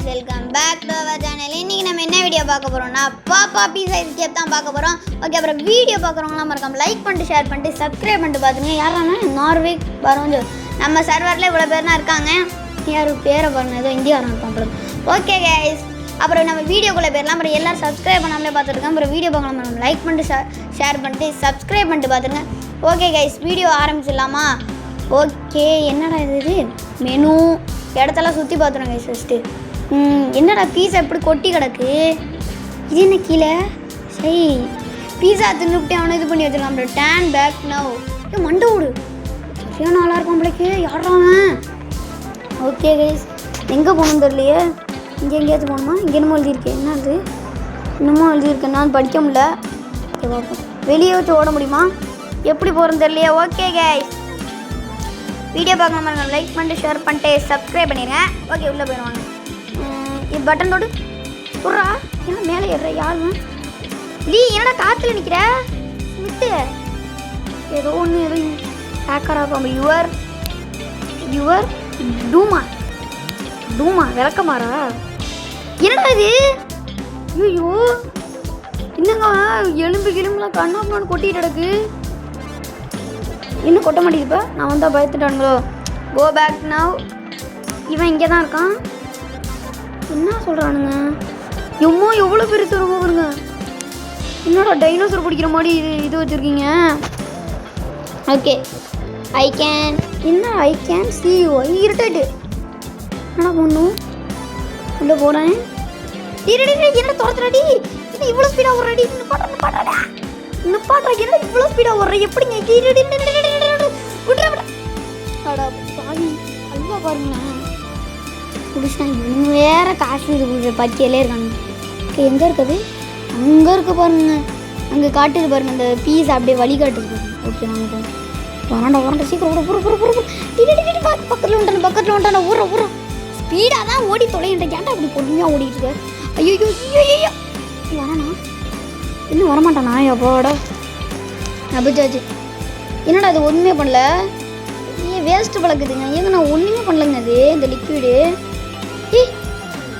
Welcome back to our channel. இன்றைக்கி நம்ம என்ன வீடியோ பார்க்க போகிறோம்னா பாப்பா பீஸா எஸ்கேப் தான் பார்க்க போகிறோம். ஓகே, அப்புறம் வீடியோ பார்க்குறவங்களாம் மறக்காம லைக் பண்ணிட்டு ஷேர் பண்ணிட்டு சப்ஸ்கிரைப் பண்ணிட்டு பார்த்துங்க. யாரானா நார்வே வரோஞ்சு நம்ம சர்வரில் இவ்வளோ பேர் தான் இருக்காங்க. யார் பேரை பாருங்க, ஏதோ இந்தியாரம் இருக்கான். ஓகே கைஸ், அப்புறம் நம்ம வீடியோக்குள்ளே போயிடலாம். அப்புறம் எல்லோரும் சப்ஸ்கிரைப் பண்ணாமலே பார்த்துருக்கோம். அப்புறம் வீடியோ பார்க்கலாம், நம்ம லைக் பண்ணிட்டு ஷேர் பண்ணிட்டு சப்ஸ்கிரைப் பண்ணிட்டு பார்த்துருங்க. ஓகே கைஸ், வீடியோ ஆரம்பிச்சிடலாமா? ஓகே, என்னடா இது மெனு இடத்தெல்லாம் சுற்றி பார்த்துருங்க கைஸ். ஃபஸ்ட்டு என்னடா பீஸா எப்படி கொட்டி கிடக்கு? இது என்ன கீழே? சரி, பீஸா தின்னுபிட்டு அவனை இது பண்ணி வச்சிருக்கான். அப்புறம் டேன் பேக் நவ். ஏ மண்டை விடு, சரியா நல்லா இருக்கும் நம்மளுக்கு. யாராவன்? ஓகே கைஸ், எங்கே போகணுன்னு தெரியலையே. இங்கே எங்கேயாச்சும் போகணுமா? இங்கே என்னமோ எழுதியிருக்கேன். என்ன அது? இன்னமும் எழுதியிருக்கேன், நான் படிக்க முடியல. ஓகே பார்ப்போம். வெளியே வச்சு ஓட முடியுமா? எப்படி போகிறோன்னு தெரியலையே. ஓகே கைஸ், வீடியோ பார்க்க மாதிரி லைக் பண்ணிட்டு ஷேர் பண்ணிட்டு சப்ஸ்கிரைப் பண்ணிடுங்க. ஓகே, உள்ளே போயிடுவாங்க. இது பட்டன் போட்டு புறா ஏன்னா மேலே ஏறுற யாரும் லீ என்னடா காற்றுல நிற்கிற விட்டு ஏதோ ஒன்று எதுவும் ஹேக்கராக இருக்கும். யுவர் டூமா விளக்கமாறா? என்னடா இது? ஐயோ என்னங்க எலும்புலாம் கண்ணாப்புன்னு கொட்டிட்டு கிடக்கு. இன்னும் கொட்ட மாட்டேங்குது. இப்போ நான் வந்தால் பயத்துட்டானுங்களோ. Go back now. இவன் இங்கே தான் இருக்கான். என்ன சொல்கிறானுங்க? எவ்வளோ பெருசு ரொம்ப பாருங்க. என்னோட டைனோசர் பிடிக்கிற மாதிரி இது வச்சுருக்கீங்க. ஓகே, ஐ கேன் சி இருட்டாயிட்டு என்னடா பண்ணும்? உள்ளே போகிறேன். என்ன துரத்துறாடி? என்ன இவ்வளோ ஸ்பீடாக ஒரு அடி நிப்பாட்டுறா? என்ன இவ்வளோ ஸ்பீடாக ஒரு எப்படிங்க? அல்வா பாருங்களேன் குடிச்சா. இவங்க வேற காசு இது பட்டியலே இருக்காங்க. ஓகே, எங்கே இருக்குது? அங்கே இருக்க பாருங்க, அங்கே காட்டுது பாருங்க. அந்த பீஸா அப்படியே வழி காட்டுது பாருங்க. ஓகே, வாங்க வரண்டா சீக்கிரம் பக்கத்தில் வந்துட்டான ஊற ஸ்பீடாக தான் ஓடி தொலைகின்ற. ஏன்டா அப்படி பொறுமையாக ஓடிட்டு இருக்க? ஐயோ வரானா? இன்னும் வரமாட்டானா? எப்போட அபிச்சாச்சு. என்னடா அது ஒன்றுமே பண்ணல? ஏன் வேஸ்ட்டு பழக்குதுங்க? ஏங்க நான் ஒன்றுமே பண்ணலங்க. அது இந்த லிக்விடு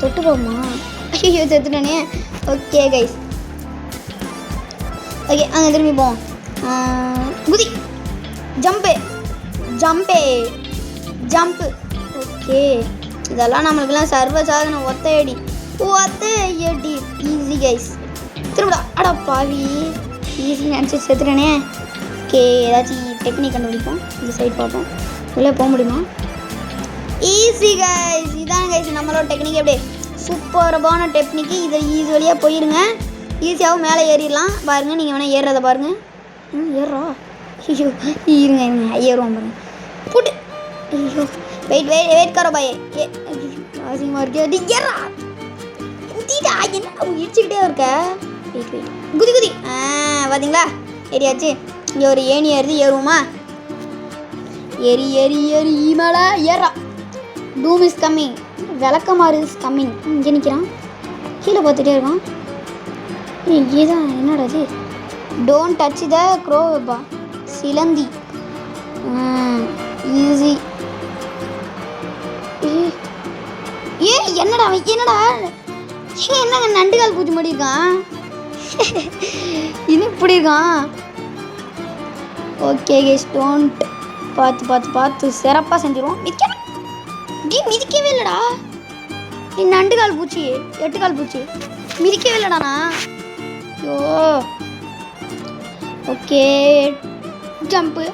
தொட்டு போகுமா? ஐயோ செத்துட்டானே. ஓகே கைஸ், ஓகே அங்கே திரும்பி போவோம். குதி ஜம்ப்பு. ஓகே, இதெல்லாம் நம்மளுக்கெல்லாம் சர்வ சாதனை. ஒத்தையடி ஈஸி கைஸ். திரும்படா. அடா பாவி, ஈஸி நினச்சி செத்துட்டேனே. ஓகே, ஏதாச்சும் டெக்னிக் கண்டுபிடிப்போம். இந்த சைட் பார்ப்போம். உள்ளே போக முடியுமா? ஈஸி கைஸ், இதான் கைஸ் நம்மளோட டெக்னிக். அப்படியே சூப்பரான டெக்னிக்கு. இதை ஈஸி வழியாக போயிருங்க. ஈஸியாகவும் மேலே ஏறிடலாம். பாருங்கள், நீங்கள் வேணால் ஏறுறதை பாருங்கள். ஏறுறா? ஐயோ இருங்க ஏறுவோம் பாருங்க. புட்டு. ஐயோ வெயிட் கரோ பாயே. அசிங்கமாக இருக்கு. ஏறா குதிடா. என்ன இடிச்சுக்கிட்டே இருக்க? வெயிட் குதி. பார்த்தீங்களா? ஏறியாச்சு. இங்கே ஒரு ஏணி ஏறுவோமா? ஏறி மேலே ஏறா. Doom is coming. விளக்கமாறு இஸ் கம்மிங். இங்கே நிற்கிறான், கீழே பார்த்துட்டே இருக்கான். இதுதான் என்னடா இது? டோன்ட் டச் த க்ரோவப்பா. சிலந்தி. ஈஸி. என்னடா என்னங்க நண்டுகால் பூச்சி மாதிரி இருக்கான். இன்னும் இப்படி இருக்கான். ஓகே கேஸ், டோன்ட் பார்த்து சிறப்பாக செஞ்சிருவோம். மிதிக்கவே இல்லைடா. நீ 2 கால் பூச்சி 8 கால் பூச்சி மிதிக்கவே இல்லைடாண்ணா. ஐயோ. Okay, jump.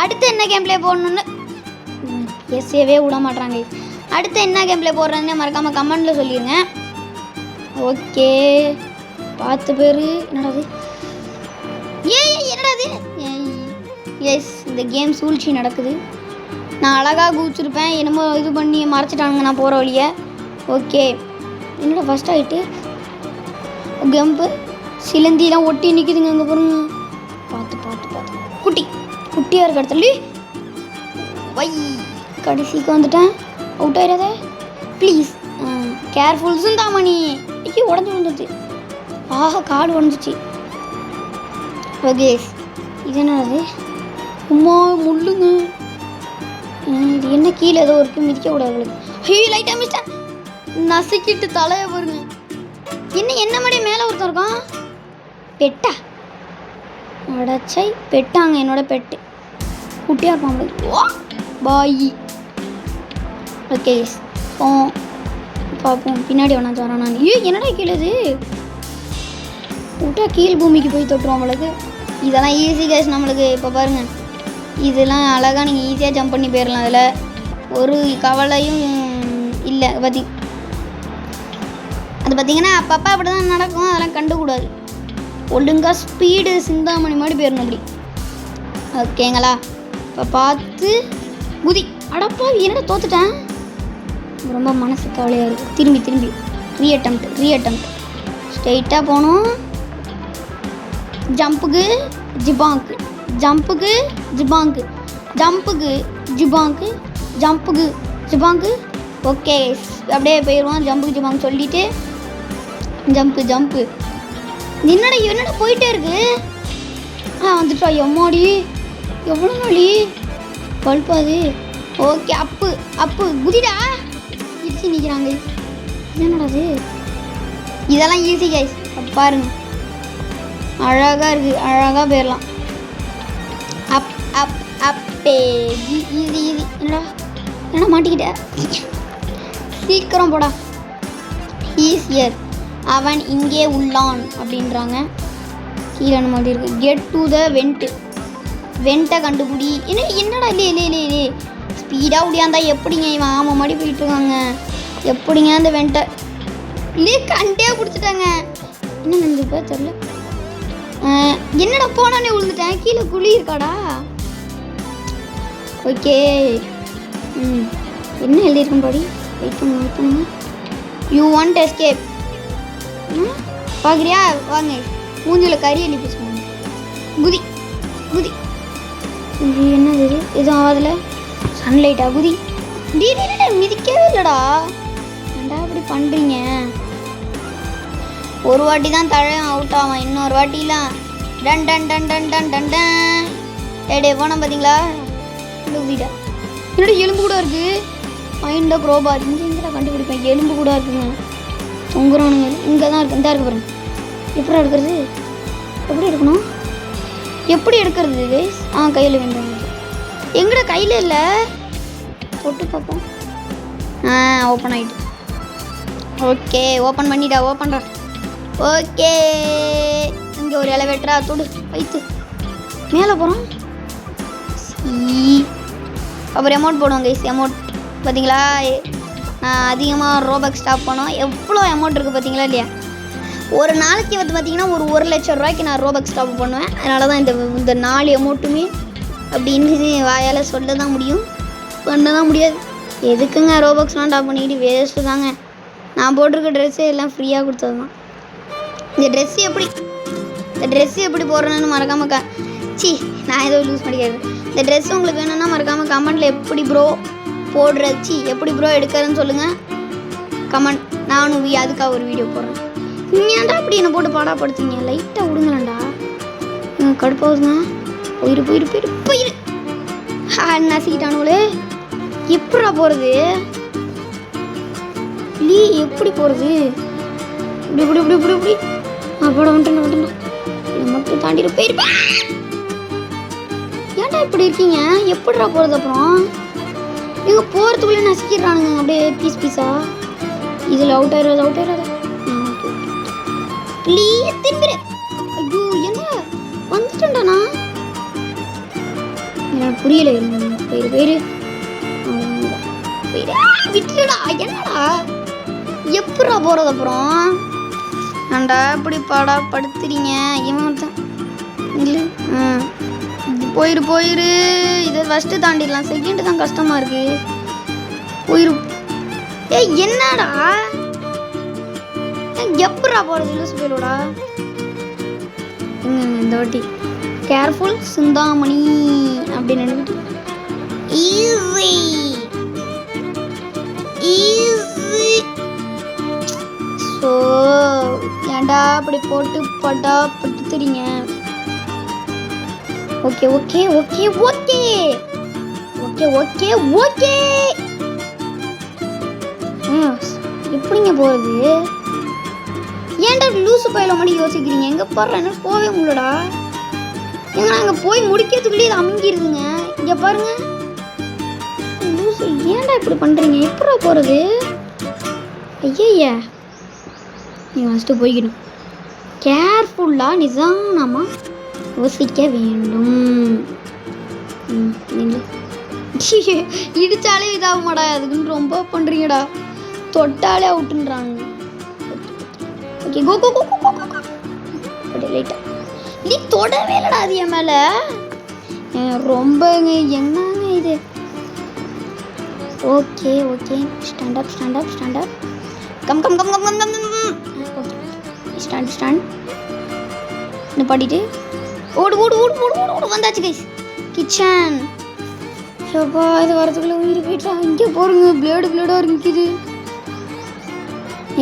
அடுத்து என்ன கேம் ப்ளே போடணுன்னு எஸ்ஏவே விட மாட்டாங்க. அடுத்து என்ன கேம் ப்ளே போடுறேன்னு மறக்காமல் கமெண்டில் சொல்லிடுங்க. ஓகே, 10 பேர். என்னடாது? என்னடாது? எஸ், இந்த கேம் சூழ்ச்சி நடக்குது. நான் அழகாக கூச்சிருப்பேன், என்னமோ இது பண்ணி மறைச்சிட்டானுங்க நான் போகிற வழியை. ஓகே, என்னடா ஃபஸ்ட் ஆகிட்டு கம்பு சிலந்திலாம் ஒட்டி நிற்கிதுங்க. அங்கே பாருங்க. பார்த்து குட்டியாக இருக்க இடத்துல கடைசிக்கு வந்துட்டேன். Out ஆயிடாத please. கேர்ஃபுல்ஸும் தாமா நீ. ஐயோ உடஞ்சி விழுந்துருச்சு. ஆஹா, காடு உடஞ்சிச்சு. ஓகே, இது என்னது? உமா முள்ளுங்க. இது என்ன கீழே ஏதோ இருக்கு, மிதிக்கக்கூடாது அவளுக்கு. ஐயோ லைட்டாக மிஸ்டேன், நசுக்கிட்டு தலையை பாருங்க. என்ன மாதிரி மேலே ஒருத்தன் இருக்கான். பெட்டா அடச்சை, பெட்டாங்க என்னோட பெட்டு. குட்டியாக இருப்பான். ஓ பாய். ஓகே பார்ப்போம் பின்னாடி வேணா தரான். நான் ஐயோ என்னடா கீழே இது விட்டா கீழ் பூமிக்கு போய் தொட்டுரும் நம்மளுக்கு. இதெல்லாம் ஈஸி கேஸ் நம்மளுக்கு. இப்போ பாருங்கள், இதெல்லாம் அழகாக நீங்கள் ஈஸியாக ஜம்ப் பண்ணி போயிடலாம். அதில் ஒரு கவலையும் இல்லை. அது பார்த்திங்கன்னா அப்பப்போ அப்படி தான் நடக்கும், அதெல்லாம் கண்டுக்கூடாது. ஒழுங்காக ஸ்பீடு சிந்தாமணி மாதிரி போயிடணும் அப்படி. ஓகேங்களா, இப்போ பார்த்து குதி. அடப்பா என்னடா தோத்துட்டேன், ரொம்ப மனசு கவலையாக இருக்குது. திரும்பி ரீஅட்டம்ப்ட் ஸ்ட்ரெயிட்டாக போகணும். ஜம்புக்கு ஜிபாங்கு, ஜம்புக்கு ஜிபாங்கு, ஜம்புக்கு ஜிபாங்கு, ஜம்புக்கு ஜிபாங்கு. ஓகே அப்படியே போயிடுவோம். ஜம்புக்கு ஜிபாங்கு சொல்லிவிட்டு ஜம்பு. என்னடா போயிட்டே இருக்கு. வந்துட்டா எம்மாடி, எவ்வளோ நாளி பல்பாது. ஓகே அப்பு குதிடா. இடிச்சு நிற்கிறாங்க. என்னடா அது, இதெல்லாம் ஈஸி கைஸ். பாருங்க அழகாக இருக்குது, அழகாக போயிடலாம். அப்பே ஈஸி. என்னடா மாட்டிக்கிட்ட, சீக்கிரம் போடா. ஈஸியர், அவன் இங்கே உள்ளான் அப்படின்றாங்க. கீழே மாதிரி இருக்குது. கெட் டு த வெண்ட்டை கண்டுபிடி. என்னடா இல்லை ஸ்பீடாக முடியாந்தா எப்படிங்க இவன் ஆமாம் மாதிரி போயிட்டுருக்காங்க. எப்படிங்க அந்த வெண்ட்டை கண்டே பிடிச்சிட்டாங்க. என்ன நினைஞ்சுப்பா தெரில. என்னடா போனானே விழுந்துட்டேன். கீழே குழி இருக்காடா. ஓகே என்ன எழுதியிருக்கும் படி. வெயிட் பண்ணுங்க. யூ வாண்ட் எஸ்கேப் பார்க்குறியா, வாங்க மூஞ்சில் கறி எழுதி பேசுவாங்க. குதி என்னது இது, எதுவும் ஆகாதுல. சன்லைட்டா குதி. மிதிக்கவே இல்லைடா. ஏன்டா இப்படி பண்ணுறீங்க. ஒரு வாட்டி தான் தழையும் அவுட் ஆவான், இன்னொரு வாட்டிலாம் டன் டன் டன் டன் டன் டன் டன். டே போனால் பார்த்தீங்களா. குதிடா. என்னோட எலும்பு கூட இருக்குது. மைண்ட க்ரோபார் இங்கேங்கிற கண்டுபிடிப்பேன். எலும்பு கூட இருக்குங்க. தொங்குறானுங்க. இங்கே தான் இருக்குது. இந்த இருக்கு பாருங்க. எப்படி எடுக்கிறது, எப்படி எடுக்கணும், எப்படி எடுக்கிறது கைஸ். கையில் வேண்டாங்க. எங்கட கையில் இல்லை, தொட்டு பார்ப்போம். ஓப்பன் ஆகிட்டு. Okay open ஓப்பன்டா. ஓகே இங்கே ஒரு எலவேட்டரா தொடு வைத்து மேலே போகிறோம். அப்புறம் அமௌண்ட் போடுவோம் கைஸ். அமௌண்ட் பார்த்தீங்களா, நான் அதிகமாக ரோபக் ஸ்டாப் பண்ணோம். எவ்வளோ அமௌண்ட் இருக்குது பார்த்தீங்களா இல்லையா. ஒரு நாளைக்கு வந்து பார்த்தீங்கன்னா ஒரு 1,00,000 ரூபாய்க்கு நான் ரோபக் ஸ்டாப் பண்ணுவேன். அதனால தான் இந்த 4 அமௌண்ட்டுமே அப்படின்னு வாயால் சொல்ல தான் முடியும், பண்ண தான் முடியாது. எதுக்குங்க ரோபக்ஸ்லாம் டாப் பண்ணிக்கிட்டு வேஸ்ட்டு தாங்க. நான் போட்டிருக்க ட்ரெஸ்ஸு எல்லாம் ஃப்ரீயாக கொடுத்தது தான். இந்த ட்ரெஸ்ஸு எப்படி போடுறேன்னு மறக்காமல் நான் ஏதோ யூஸ் பண்ணிக்கிறது. இந்த ட்ரெஸ் உங்களுக்கு வேணும்னா மறக்காமல் கமெண்ட்டில் எப்படி ப்ரோ போடுறச்சி எப்படி ப்ரோ எடுக்கிறேன்னு சொல்லுங்கள். கமெண்ட், நானும் அதுக்காக ஒரு வீடியோ போடுறேன். ஏன்டா அப்படி என்னை போட்டு பாடாப்படுத்துங்க. லைட்டாக விடுங்களேன்டா, கடுப்பாகுதுங்க. போயிரு நசிக்கிட்டானுங்களே. எப்படா போகிறது, எப்படி போகிறது. இப்படி அப்போட வந்துட்டேன். மட்டும் தாண்டிட்டு போயிருப்பா. ஏன்டா இப்படி இருக்கீங்க, எப்படிடா போகிறது. அப்புறம் இங்கே போகிறதுக்குள்ளே நசிக்கிறானுங்க அப்படியே பீஸா. இதில் அவுட் ஆயிடாது. ப்ளீஸ் திம்பிரு. ஐயோ என்ன வந்துட்டேன்டாண்ணா, எனக்கு புரியல. போயிரு விட்டுடா. என்னடா எப்படா போகிறது. அப்புறம் ஏன்டா இப்படி படுத்துறீங்க. இவன் இல்லை போயிரு. இதை ஃபஸ்ட்டு தாண்டிடலாம், செகண்டு தான் கஷ்டமாக இருக்கு. போயிரு. என்னடா எப்படா போகிறது. லூஸ் போயிடுடா. இந்த வாட்டி கேர்ஃபுல் சிந்தாமணி அப்படின்னு நினைக்கிட்டு ஈஸி. ஸோ ஏன்டா அப்படி போட்டு படுத்துறீங்க. Okay okay okay okay. எப்படிங்க போகிறது? ஏன்டா லூசு பயில மாதிரி யோசிக்கிறீங்க? எங்கே போடுறேன் என்ன போவே உங்களோடா? எங்க நாங்கள் போய் முடிக்கிறதுக்குள்ளேயே இது அமைங்கிருதுங்க. இங்கே பாருங்க லூசு, ஏன்டா இப்படி பண்ணுறீங்க? எப்படா போகிறது? ஐயா நீங்கள் ஃபஸ்ட்டு போய்க்கணும். கேர்ஃபுல்லாக நிதானமாக யோசிக்க வேண்டும். இடித்தாலே இதாக மாடா, அதுக்குன்னு ரொம்ப பண்ணுறீங்கடா. தொட்டாலே அவுட்டுன்றாங்க. ஓகே கோ கோ கோ கோ கோ கோ. அப்படி லைட்டாக நீ தொடவே இல்லைடா அது என் மேலே. ரொம்பங்க என்னங்க இது? Okay okay stand up stand up stand up. Come come come come come come come. Okay stand stand. இந்த பாடிட்டு ஓடு ஓடு ஓடு ஓடு ஓடு ஓடு. வந்தாச்சு கைஸ் கிச்சன். ஷப்பா இது வரதுக்குள்ளே உயிர் போயிட்டா. இங்கே போகிறோங்க, பிளேடாக இருக்குது.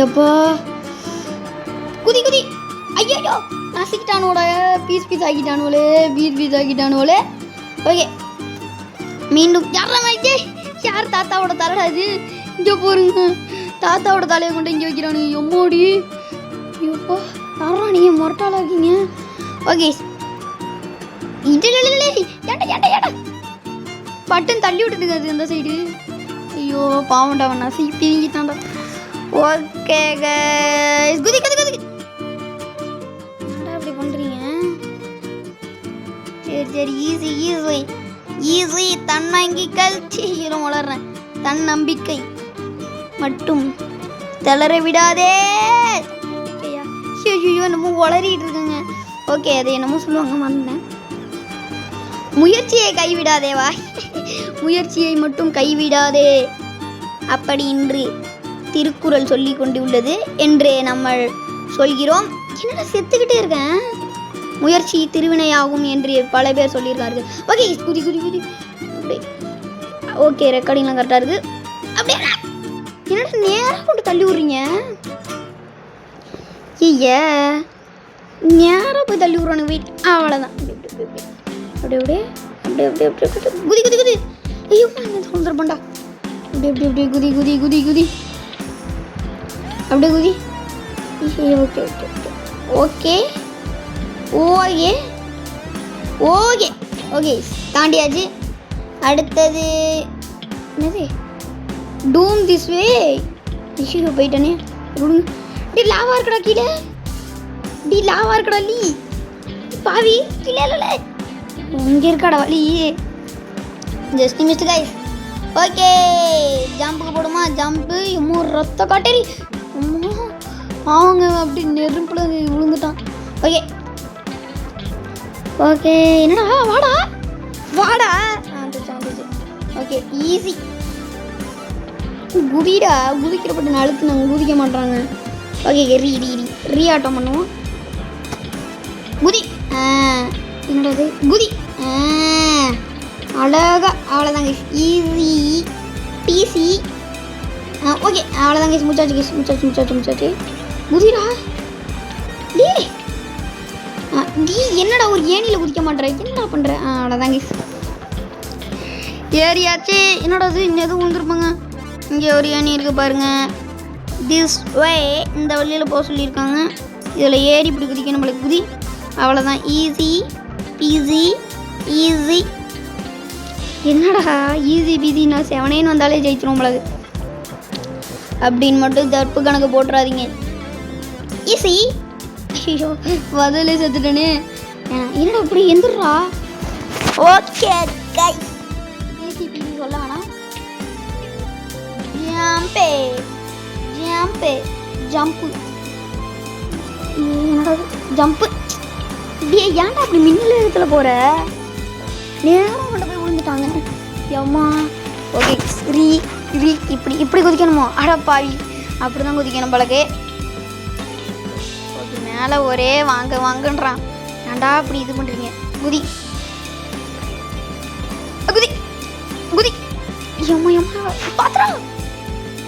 எப்பா குதி குதி. ஐயோ நசிக்கிட்டானோட, பீஸ் ஆக்கிட்டானுவலே, பீஸ் ஆக்கிட்டானுவலே. ஓகே மீண்டும் யார் தாத்தாவோட தலைடா இது? இங்கே போகிறோங்க, தாத்தாவோட தலையை கொண்டு இங்கே வைக்கிறானு. எம்மோடி ஐயோப்பா, யாரா நீங்கள் மொரட்டாளாக இருக்கீங்க? ஓகே ஏண்டா பட்டன் தள்ளி விட்டுதுங்க அது அந்த சைடு. ஐயோ பாவண்டா, அவன் நசி பிரிங்கிட்டான்டா. ஓகே கைஸ் குதி குதி குதி. என்னடா இப்படி பண்ணுறீங்க? சரி ஈஸி ஈஸி ஈஸி. தன்னங்கிக்கல் சீக்கிரம் வளர்றேன். தன்னம்பிக்கை மட்டும் தளர விடாதே. ஐயோ என்னமோ வளரிட்டு இருக்குங்க. ஓகே அதை என்னமோ சொல்லுவாங்க மறந்தேன். முயற்சியை கைவிடாதேவா. முயற்சியை மட்டும் கைவிடாதே அப்படி இன்று திருக்குறள் சொல்லி கொண்டு உள்ளது என்று நம்ம சொல்கிறோம். என்னடா செத்துக்கிட்டே இருக்கேன்? முயற்சி திருவினையாகும் என்று பல பேர் சொல்லியிருக்கார்கள். ஓகே குதி குதி குதி. அப்படியே ஓகே ரெக்கார்டிங்லாம் கரெக்டாக இருக்குது. அப்படியே என்னடா நேராக கொண்டு தள்ளி விட்றீங்க? ஐயா நேராக போய் தள்ளி விட்றானுங்க. வெயிட் அவ்வளோதான். அப்படியே அப்படியே அப்படியே அப்படியே அப்படியே அப்படியே குதி குதி குதி. ஐயோ வந்துருப்பண்டா. அப்படியே அப்படியே அப்படியே குதி குதி குதி குதி. அப்படியே குதி. Okay okay okay okay okay okay தாண்டியாச்சு. அடுத்தது என்னது? Doom this way. இஷ்யூ போயிட்டானே. டி லாவா இருக்கடா கீழே. டி லாவா இருக்கடா லீ பாவி. கீழே இல்லை இங்கே இருக்காடா வழி. Just missed guys. ஓகே ஜம்புக்கு போடுமா? ஜம்பு. இம்மோ ரத்த காட்டல். அம்மா அவங்க அப்படி நெருப்புல விழுந்துட்டான். ஓகே ஓகே என்னடா வாடா வாடா. Okay easy. குதிடா. குதிக்கிறப்பட்டு அழுத்து நாங்கள் குதிக்க மாட்டாங்க. ஓகே ரீ ஆட்டம் பண்ணுவோம். குதி. என்னடா இது? குதி. அழகா அவ்வளோதாங்க. Easy PC. ஓகே அவ்வளோதாங்க. முச்சாச்சு கேஸ் முச்சாச்சு முச்சாச்சு முச்சாச்சு. குதிடா டே. டீ என்னடா ஒரு ஏணியில் குதிக்க மாட்டேற? என்னடா பண்ணுற? அவ்வளோதாங்க ஏரியாச்சு. என்னடா அது இன்னும் எதுவும் விழுந்துருப்பாங்க. இங்கே ஒரு ஏணி இருக்குது பாருங்கள். திஸ் வே இந்த வழியில் போக சொல்லியிருக்காங்க. இதில் ஏறி இப்படி குதிக்கணும் நம்மளுக்கு. குதி. அவ்வளோதான். Easy peasy easy. என்னடா ஈஸி பீஸின்னா செவனேன்னு வந்தாலே ஜெயிச்சிரும் நம்மளுக்கு அப்படின்னு மட்டும் தப்பு கணக்கு போட்டுறாதீங்க. ஈஸி. ஐயோ வதலே செத்துட்டேனே. என்னடா இப்படி எந்திரா. ஓகே கைஸ் ஈஸி பீஸி சொல்ல வேணாம். ஜம்பே ஜம்பே ஜம்பு. என்னடா ஜம்பு. டே ஏன்டா அப்படி மின்னல் இடத்துல போகிற? நேரம் கொண்டு போய் விழுந்துட்டாங்க. எம்மா. ஓகே ரீ ரீ இப்படி இப்படி குதிக்கணுமோ? அடப்பாவி அப்படி தான் குதிக்கணும் பழகு. ஓகே மேலே ஒரே வாங்க வாங்கன்றான். ஏன்டா அப்படி இது பண்ணுறீங்க? குதி குதி குதி. எம்மா எம்மா பாத்திரம்.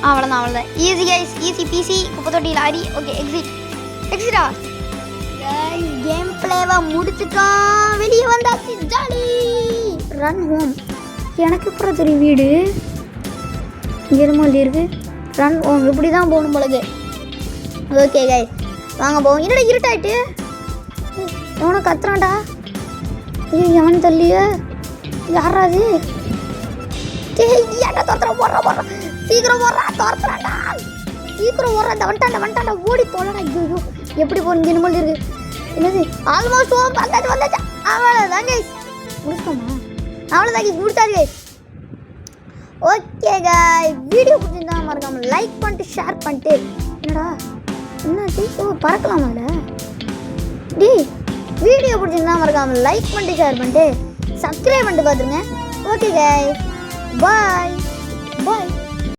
அவ்வளோதான் அவ்வளோதான். Easy guys easy peasy. குப்பை தொட்டி லாரி. ஓகே எக்ஸிட் எக்ஸிட்டா. கேம் பிளேவை முடிச்சுட்டோம். வெளியே வந்தாச்சு. ஜாலி. Run home. எனக்கு அப்புறம் தெரியும் வீடு இங்கே என்னமோ இருக்கு ரன் இப்படி தான் போகணும் பொழுது. ஓகே கைஸ் வாங்க போவோம். என்னடா இருட்டாயிட்டு எவனோ கத்துறான்டா. ஐயோ எவன் தள்ளிய யாராது ஏன்டா போடுற சீக்கிரம் போடுறா தோர்த்துறான்டா சீக்கிரம் ஓடுறா. இந்த வந்துட்டாண்டா ஓடி தோலடா. ஐயோ எப்படி போகணும் என்னமோ இருக்கு. என்னது ஆல்மோஸ்ட் வந்தாச்சு. அவ்வளோதான் கைஸ் முடிச்சிட்டோமா? அவ்வளோதான் கைஸ் முடிச்சாது கைஸ். ஓகே காய் வீடியோ பிடிச்சிருந்தா மறக்காம லைக் பண்ணிட்டு ஷேர் பண்ணிட்டு. என்னடா என்னாச்சு? பறக்கலாமா அதில்? வீடியோ பிடிச்சிருந்தா மறக்காம லைக் பண்ணிட்டு ஷேர் பண்ணிட்டு சப்ஸ்கிரைப் பண்ணிட்டு பார்த்துருங்க. ஓகே காய் பாய்.